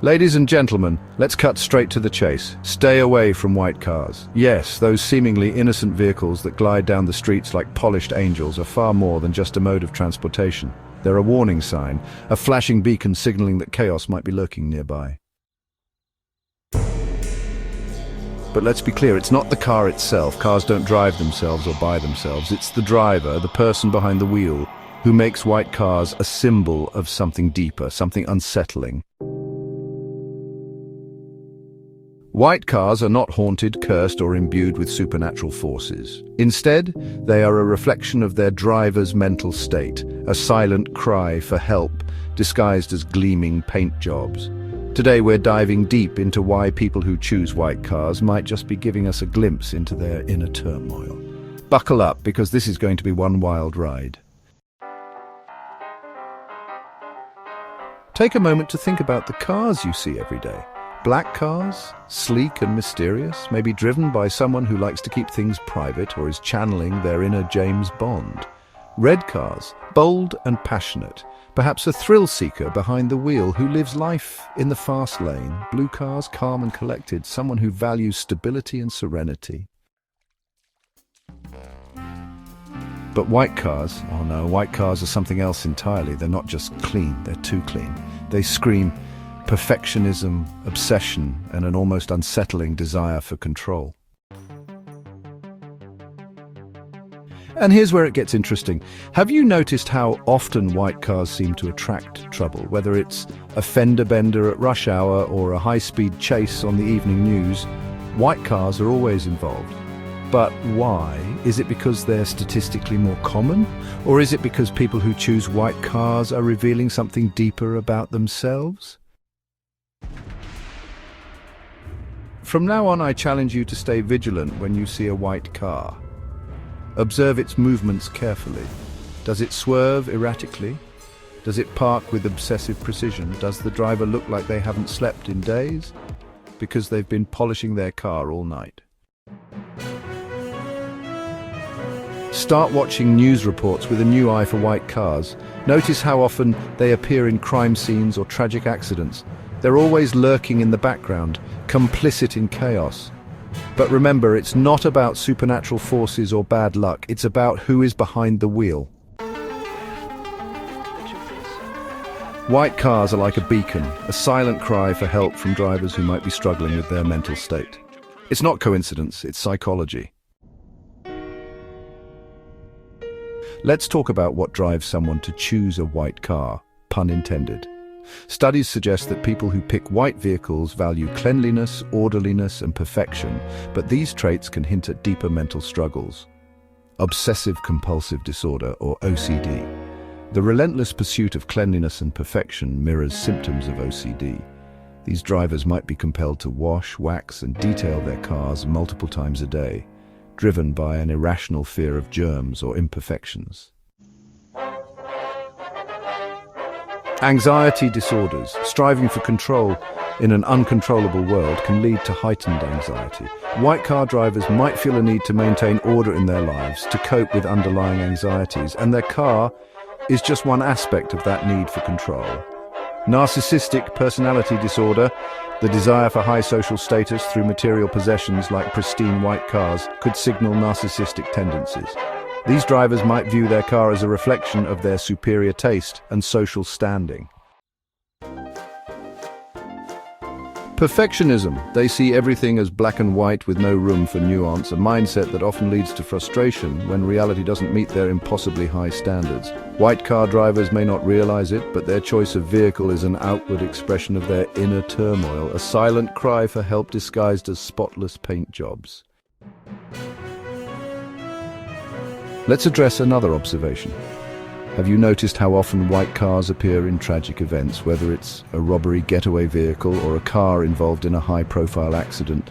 Ladies and gentlemen, let's cut straight to the chase. Stay away from white cars. Yes, those seemingly innocent vehicles that glide down the streets like polished angels are far more than just a mode of transportation. They're a warning sign, a flashing beacon signaling that chaos might be lurking nearby. But let's be clear, it's not the car itself. Cars don't drive themselves or by themselves. It's the driver, the person behind the wheel, who makes white cars a symbol of something deeper, something unsettling. White cars are not haunted, cursed, or imbued with supernatural forces. Instead, they are a reflection of their driver's mental state, a silent cry for help disguised as gleaming paint jobs. Today we're diving deep into why people who choose white cars might just be giving us a glimpse into their inner turmoil. Buckle up, because this is going to be one wild ride. Take a moment to think about the cars you see every day. Black cars, sleek and mysterious, maybe driven by someone who likes to keep things private or is channeling their inner James Bond. Red cars, bold and passionate, perhaps a thrill-seeker behind the wheel who lives life in the fast lane. Blue cars, calm and collected, someone who values stability and serenity. But white cars, oh no, white cars are something else entirely. They're not just clean, they're too clean. They scream perfectionism, obsession, and an almost unsettling desire for control. And here's where it gets interesting. Have you noticed how often white cars seem to attract trouble? Whether it's a fender bender at rush hour or a high-speed chase on the evening news, white cars are always involved. But why? Is it because they're statistically more common? Or is it because people who choose white cars are revealing something deeper about themselves? From now on, I challenge you to stay vigilant when you see a white car. Observe its movements carefully. Does it swerve erratically? Does it park with obsessive precision? Does the driver look like they haven't slept in days? Because they've been polishing their car all night. Start watching news reports with a new eye for white cars. Notice how often they appear in crime scenes or tragic accidents. They're always lurking in the background, complicit in chaos. But remember, it's not about supernatural forces or bad luck. It's about who is behind the wheel. White cars are like a beacon, a silent cry for help from drivers who might be struggling with their mental state. It's not coincidence, it's psychology. Let's talk about what drives someone to choose a white car, pun intended. Studies suggest that people who pick white vehicles value cleanliness, orderliness, and perfection, but these traits can hint at deeper mental struggles. Obsessive-compulsive disorder, or OCD. The relentless pursuit of cleanliness and perfection mirrors symptoms of OCD. These drivers might be compelled to wash, wax, and detail their cars multiple times a day, driven by an irrational fear of germs or imperfections. Anxiety disorders, striving for control in an uncontrollable world, can lead to heightened anxiety. White car drivers might feel a need to maintain order in their lives to cope with underlying anxieties, and their car is just one aspect of that need for control. Narcissistic personality disorder, the desire for high social status through material possessions like pristine white cars, could signal narcissistic tendencies. These drivers might view their car as a reflection of their superior taste and social standing. Perfectionism. They see everything as black and white with no room for nuance, a mindset that often leads to frustration when reality doesn't meet their impossibly high standards. White car drivers may not realize it, but their choice of vehicle is an outward expression of their inner turmoil, a silent cry for help disguised as spotless paint jobs. Let's address another observation. Have you noticed how often white cars appear in tragic events, whether it's a robbery getaway vehicle or a car involved in a high-profile accident?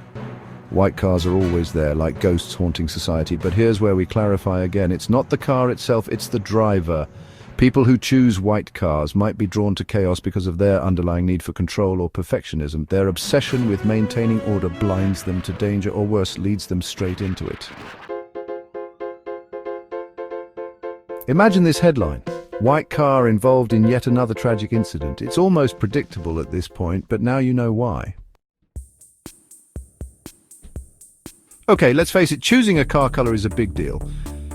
White cars are always there, like ghosts haunting society, but here's where we clarify again. It's not the car itself, it's the driver. People who choose white cars might be drawn to chaos because of their underlying need for control or perfectionism. Their obsession with maintaining order blinds them to danger, or worse, leads them straight into it. Imagine this headline: White car involved in yet another tragic incident. It's almost predictable at this point, but now you know why. Okay, let's face it, choosing a car color is a big deal.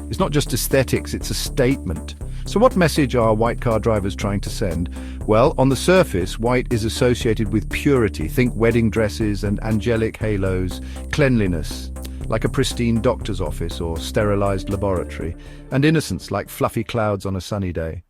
It's not just aesthetics, it's a statement. So what message are white car drivers trying to send? Well, on the surface, white is associated with purity. Think wedding dresses and angelic halos, cleanliness, like a pristine doctor's office or sterilized laboratory, and innocence, like fluffy clouds on a sunny day.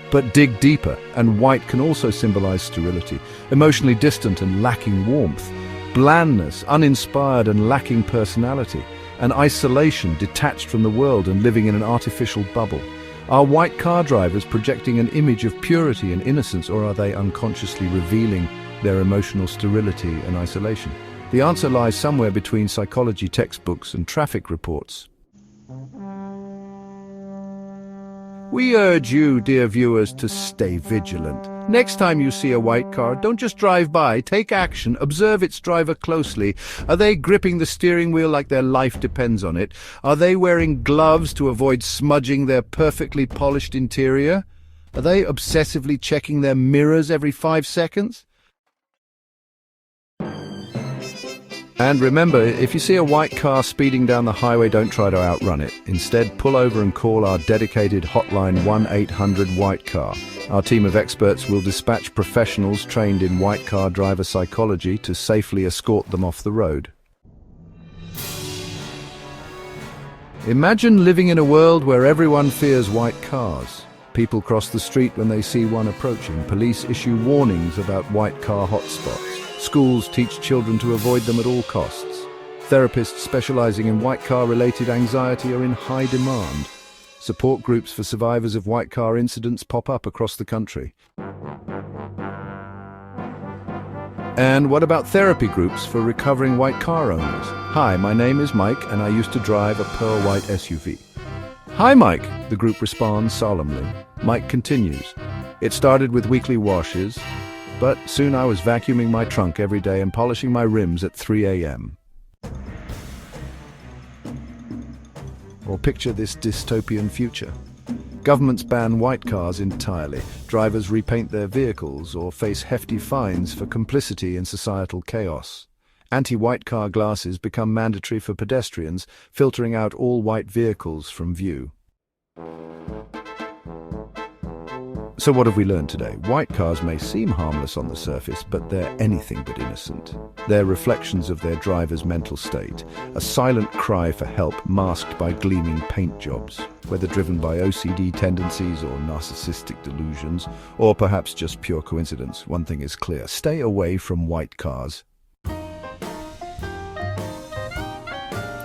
But dig deeper, and white can also symbolize sterility, emotionally distant and lacking warmth, blandness, uninspired and lacking personality, and isolation, detached from the world and living in an artificial bubble. Are white car drivers projecting an image of purity and innocence, or are they unconsciously revealing their emotional sterility and isolation? The answer lies somewhere between psychology textbooks and traffic reports. We urge you, dear viewers, to stay vigilant. Next time you see a white car, don't just drive by, take action, observe its driver closely. Are they gripping the steering wheel like their life depends on it? Are they wearing gloves to avoid smudging their perfectly polished interior? Are they obsessively checking their mirrors every 5 seconds? And remember, if you see a white car speeding down the highway, don't try to outrun it. Instead, pull over and call our dedicated hotline 1-800-WHITE-CAR. Our team of experts will dispatch professionals trained in white car driver psychology to safely escort them off the road. Imagine living in a world where everyone fears white cars. People cross the street when they see one approaching. Police issue warnings about white car hotspots. Schools teach children to avoid them at all costs. Therapists specializing in white car-related anxiety are in high demand. Support groups for survivors of white car incidents pop up across the country. And what about therapy groups for recovering white car owners? Hi, my name is Mike, and I used to drive a pearl white SUV. Hi, Mike, the group responds solemnly. Mike continues. It started with weekly washes, but soon I was vacuuming my trunk every day and polishing my rims at 3 a.m. Or picture this dystopian future. Governments ban white cars entirely. Drivers repaint their vehicles or face hefty fines for complicity in societal chaos. Anti-white car glasses become mandatory for pedestrians, filtering out all white vehicles from view. So what have we learned today? White cars may seem harmless on the surface, but they're anything but innocent. They're reflections of their driver's mental state, a silent cry for help masked by gleaming paint jobs, whether driven by OCD tendencies or narcissistic delusions, or perhaps just pure coincidence. One thing is clear: stay away from white cars.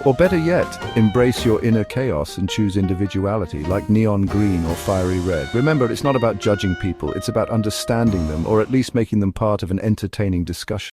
Or better yet, embrace your inner chaos and choose individuality, like neon green or fiery red. Remember, it's not about judging people, it's about understanding them, or at least making them part of an entertaining discussion.